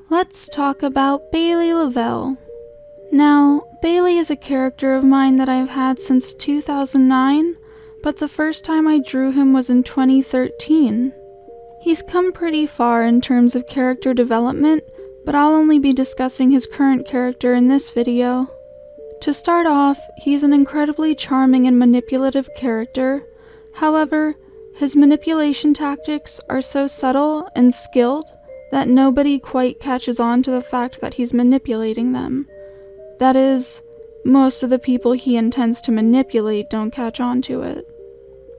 Let's talk about Bailey Lovell. Now, Bailey is a character of mine that I've had since 2009, but the first time I drew him was in 2013. He's come pretty far in terms of character development, but I'll only be discussing his current character in this video. To start off, he's an incredibly charming and manipulative character. However, his manipulation tactics are so subtle and skilled that nobody quite catches on to the fact that he's manipulating them. That is, most of the people he intends to manipulate don't catch on to it.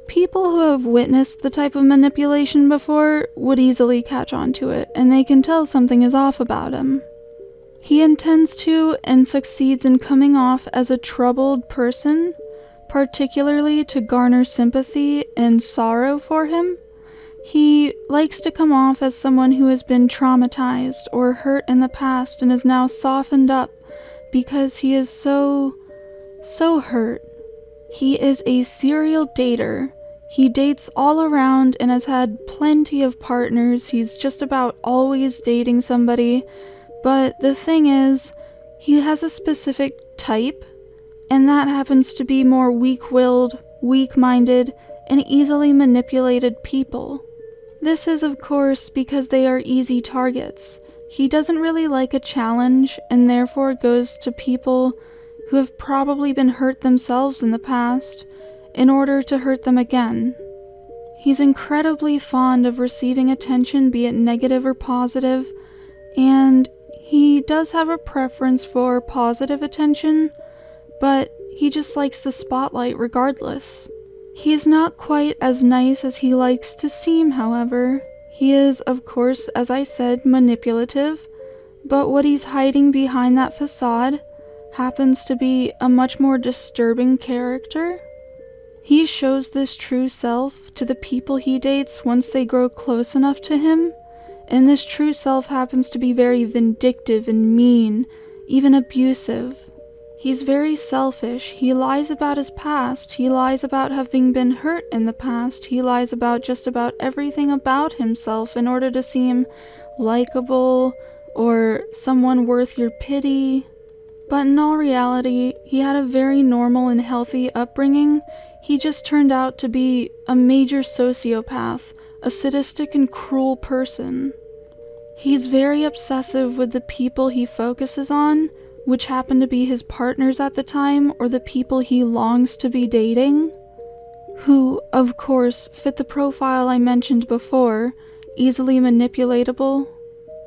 People who have witnessed the type of manipulation before would easily catch on to it, and they can tell something is off about him. He intends to and succeeds in coming off as a troubled person, particularly to garner sympathy and sorrow for him. He likes to come off as someone who has been traumatized or hurt in the past and is now softened up because he is so hurt. He is a serial dater. He dates all around and has had plenty of partners. He's just about always dating somebody. But the thing is, he has a specific type, and that happens to be more weak-willed, weak-minded, and easily manipulated people. This is, of course, because they are easy targets. He doesn't really like a challenge, and therefore goes to people who have probably been hurt themselves in the past, in order to hurt them again. He's incredibly fond of receiving attention, be it negative or positive, and he does have a preference for positive attention, but he just likes the spotlight regardless. He's not quite as nice as he likes to seem, however. He is, of course, as I said, manipulative, but what he's hiding behind that facade happens to be a much more disturbing character. He shows this true self to the people he dates once they grow close enough to him, and this true self happens to be very vindictive and mean, even abusive. He's very selfish. He lies about his past. He lies about having been hurt in the past. He lies about just about everything about himself in order to seem likable or someone worth your pity. But in all reality, he had a very normal and healthy upbringing. He just turned out to be a major sociopath, a sadistic and cruel person. He's very obsessive with the people he focuses on, which happen to be his partners at the time or the people he longs to be dating, who, of course, fit the profile I mentioned before: easily manipulatable,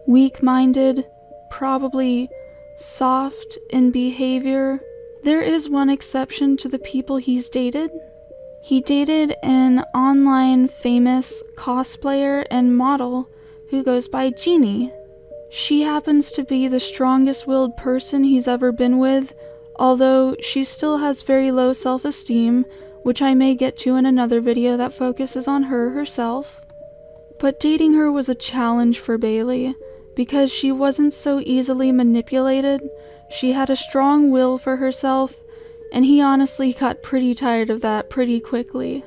weak-minded, probably soft in behavior. There is one exception to the people he's dated. He dated an online famous cosplayer and model who goes by Jeannie. She happens to be the strongest-willed person he's ever been with, although she still has very low self-esteem, which I may get to in another video that focuses on her herself. But dating her was a challenge for Bailey, because she wasn't so easily manipulated. She had a strong will for herself, and he honestly got pretty tired of that pretty quickly.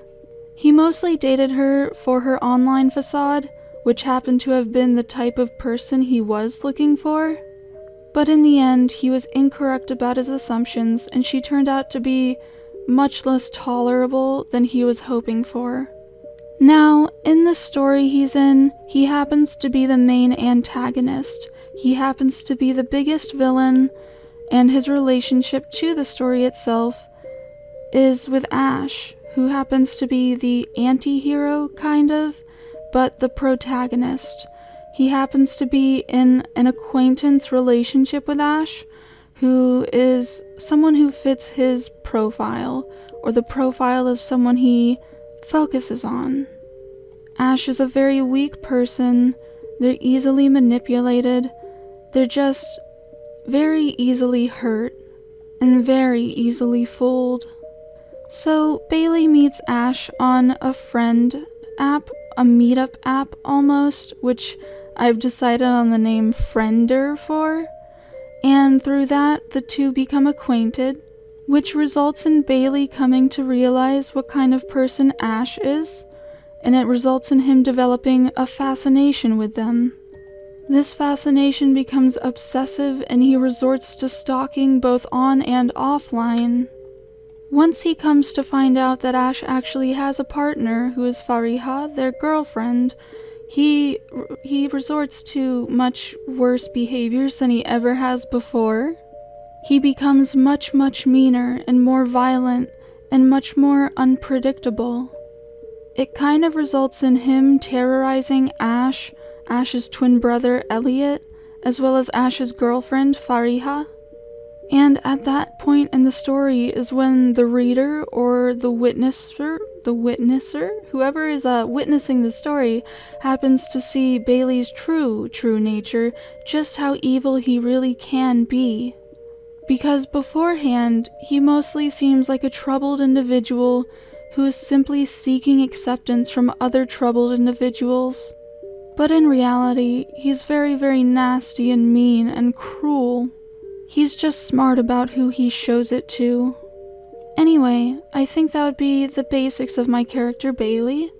He mostly dated her for her online facade, which happened to have been the type of person he was looking for. But in the end, he was incorrect about his assumptions, and she turned out to be much less tolerable than he was hoping for. Now, in the story he's in, he happens to be the main antagonist. He happens to be the biggest villain, and his relationship to the story itself is with Ash, who happens to be the anti-hero, kind of, but the protagonist. He happens to be in an acquaintance relationship with Ash, who is someone who fits his profile, or the profile of someone he focuses on. Ash is a very weak person. They're easily manipulated. They're just very easily hurt and very easily fooled. So Bailey meets Ash on a friend app, a meetup app almost, which I've decided on the name Friender for, and through that the two become acquainted, which results in Bailey coming to realize what kind of person Ash is, and it results in him developing a fascination with them. This fascination becomes obsessive and he resorts to stalking both on and offline. Once he comes to find out that Ash actually has a partner who is Fariha, their girlfriend, he resorts to much worse behaviors than he ever has before. He becomes much meaner and more violent and much more unpredictable. It kind of results in him terrorizing Ash, Ash's twin brother Elliot, as well as Ash's girlfriend Fariha. And at that point in the story is when the reader or the witnesser, whoever is witnessing the story, happens to see Bailey's true nature, just how evil he really can be. Because beforehand, he mostly seems like a troubled individual who is simply seeking acceptance from other troubled individuals. But in reality, he's very nasty and mean and cruel. He's just smart about who he shows it to. Anyway, I think that would be the basics of my character Bailey.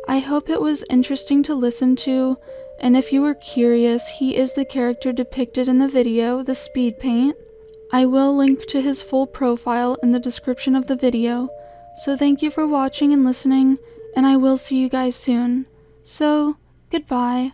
I hope it was interesting to listen to, and if you were curious, he is the character depicted in the video, the speedpaint. I will link to his full profile in the description of the video, so thank you for watching and listening, and I will see you guys soon. So, goodbye.